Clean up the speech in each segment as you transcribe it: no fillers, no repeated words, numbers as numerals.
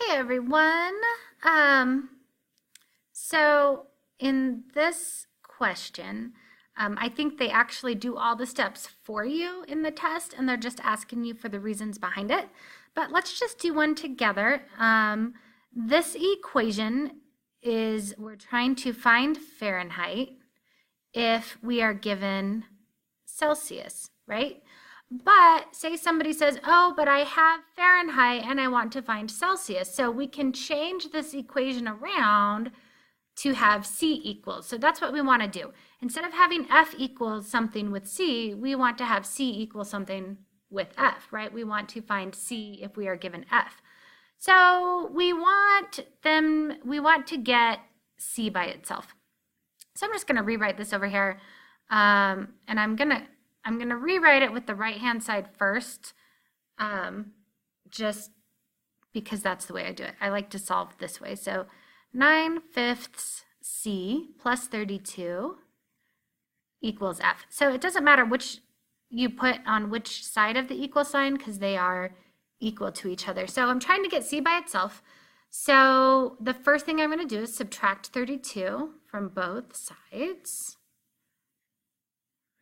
Hey everyone. Um, so in this question, I think they actually do all the steps for you in the test and they're just asking you for the reasons behind it. But let's just do one together. This equation is we're trying to find Fahrenheit if we are given Celsius, right? But say somebody says, oh, but I have Fahrenheit and I want to find Celsius. So we can change this equation around to have C equals. So that's what we want to do. Instead of having F equals something with C, we want to have C equal something with F, right? We want to find C if we are given F. So we want to get C by itself. So I'm just going to rewrite this over here. And I'm going to rewrite it with the right-hand side first, just because that's the way I do it. I like to solve this way. So 9/5 C plus 32 equals F. So it doesn't matter which you put on which side of the equal sign because they are equal to each other. So I'm trying to get C by itself. So the first thing I'm going to do is subtract 32 from both sides,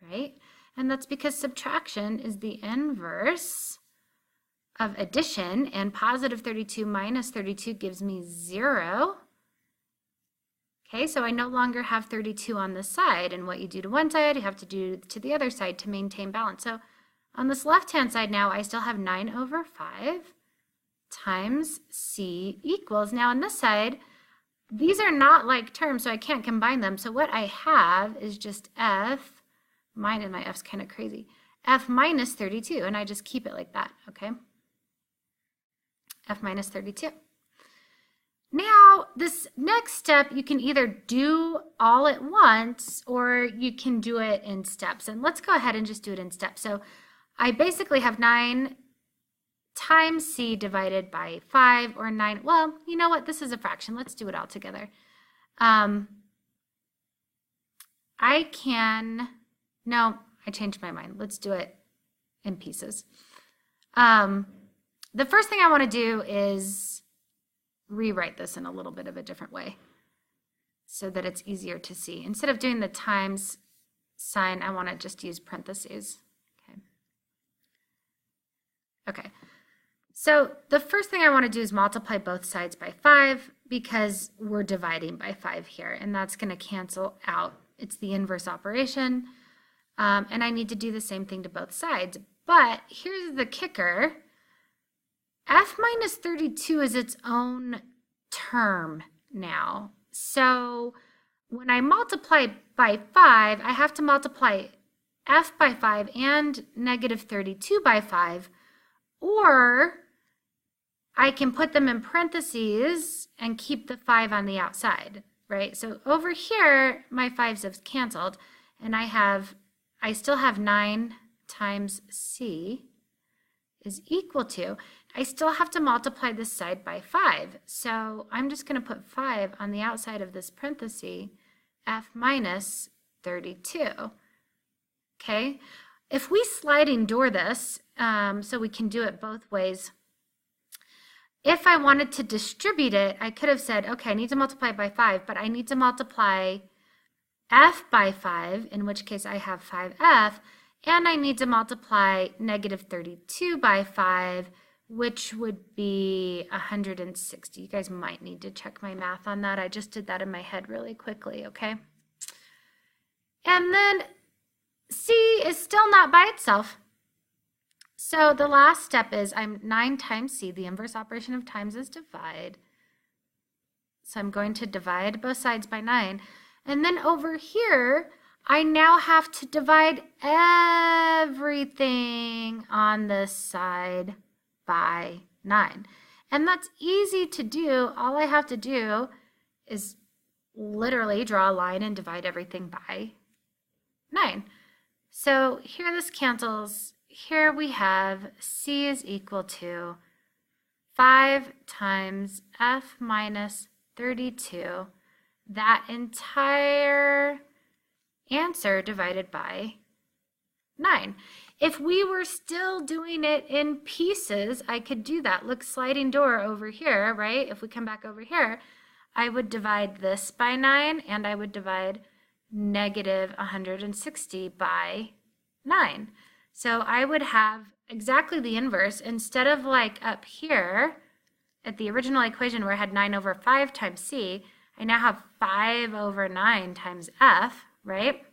right? And that's because subtraction is the inverse of addition, and positive 32 minus 32 gives me 0. Okay, so I no longer have 32 on this side, and what you do to one side, you have to do to the other side to maintain balance. So on this left-hand side now, I still have 9/5 times C equals. Now on this side, these are not like terms, so I can't combine them. So what I have is just F minus, my F's kind of crazy, F minus 32, and I just keep it like that, okay? F minus 32. Now, this next step, you can either do all at once or you can do it in steps. And let's go ahead and just do it in steps. So I basically have 9 times C divided by 5, or 9. Well, you know what? This is a fraction. Let's do it all together. No, I changed my mind. Let's do it in pieces. The first thing I want to do is rewrite this in a little bit of a different way so that it's easier to see. Instead of doing the times sign, I want to just use parentheses. Okay. So the first thing I want to do is multiply both sides by 5 because we're dividing by 5 here, and that's going to cancel out. It's the inverse operation, and I need to do the same thing to both sides. But here's the kicker. F minus 32 is its own term now. So when I multiply by 5, I have to multiply F by 5 and negative 32 by 5, or I can put them in parentheses and keep the 5 on the outside, right? So over here, my 5's have canceled, and I still have 9 times C is equal to, I still have to multiply this side by 5. So I'm just going to put 5 on the outside of this parenthesis, F minus 32. Okay? If we sliding door this, so we can do it both ways, if I wanted to distribute it, I could have said, okay, I need to multiply by 5, but I need to multiply F by 5, in which case I have 5F, and I need to multiply negative 32 by 5, which would be 160. You guys might need to check my math on that. I just did that in my head really quickly, okay? And then C is still not by itself. So the last step is 9 times C. The inverse operation of times is divide. So I'm going to divide both sides by 9. And then over here, I now have to divide everything on this side by 9. And that's easy to do. All I have to do is literally draw a line and divide everything by 9. So here this cancels. Here we have C is equal to 5 times F minus 32. That entire answer divided by 9. If we were still doing it in pieces, I could do that. Look, sliding door over here, right? If we come back over here, I would divide this by 9, and I would divide negative 160 by 9. So I would have exactly the inverse. Instead of like up here at the original equation where I had 9 over 5 times c, I now have 5 over 9 times f, right?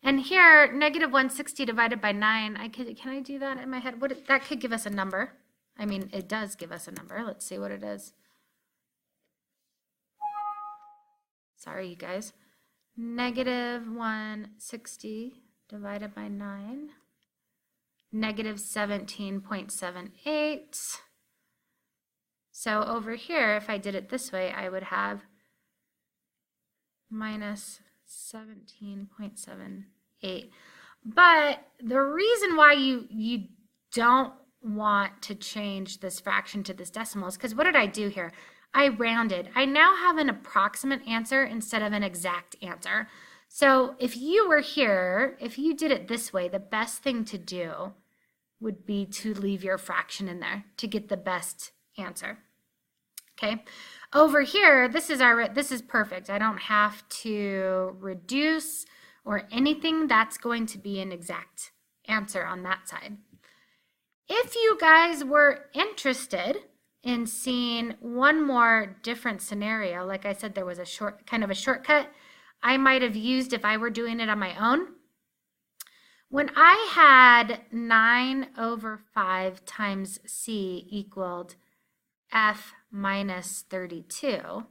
And here, negative 160 divided by 9, can I do that in my head? That could give us a number. I mean, it does give us a number. Let's see what it is. Sorry, you guys. Negative 160 divided by 9, negative 17.78. So over here, if I did it this way, I would have minus 17.78. But the reason why you don't want to change this fraction to this decimal is because what did I do here? I rounded. I now have an approximate answer instead of an exact answer. So if you were here, if you did it this way, the best thing to do would be to leave your fraction in there to get the best answer. Okay. Over here, this is perfect. I don't have to reduce or anything. That's going to be an exact answer on that side. If you guys were interested in seeing one more different scenario, like I said, there was a kind of a shortcut I might have used if I were doing it on my own. When I had 9 over 5 times c equaled f minus 32,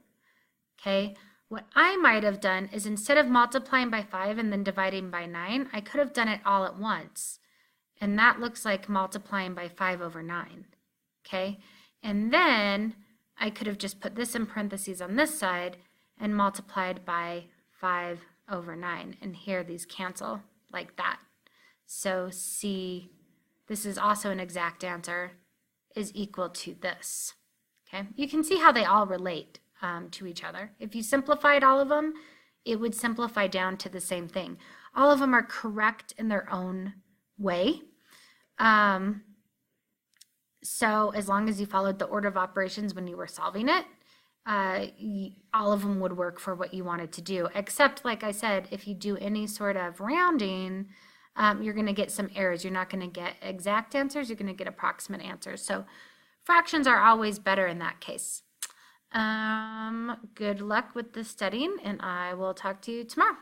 okay, what I might have done is instead of multiplying by 5 and then dividing by 9, I could have done it all at once. And that looks like multiplying by 5 over 9, okay? And then I could have just put this in parentheses on this side and multiplied by 5 over 9. And here these cancel like that. So C, this is also an exact answer, is equal to this. Okay, you can see how they all relate to each other. If you simplified all of them, it would simplify down to the same thing. All of them are correct in their own way. So as long as you followed the order of operations when you were solving it, all of them would work for what you wanted to do. Except, like I said, if you do any sort of rounding, you're going to get some errors. You're not going to get exact answers. You're going to get approximate answers. So fractions are always better in that case. Good luck with the studying, and I will talk to you tomorrow.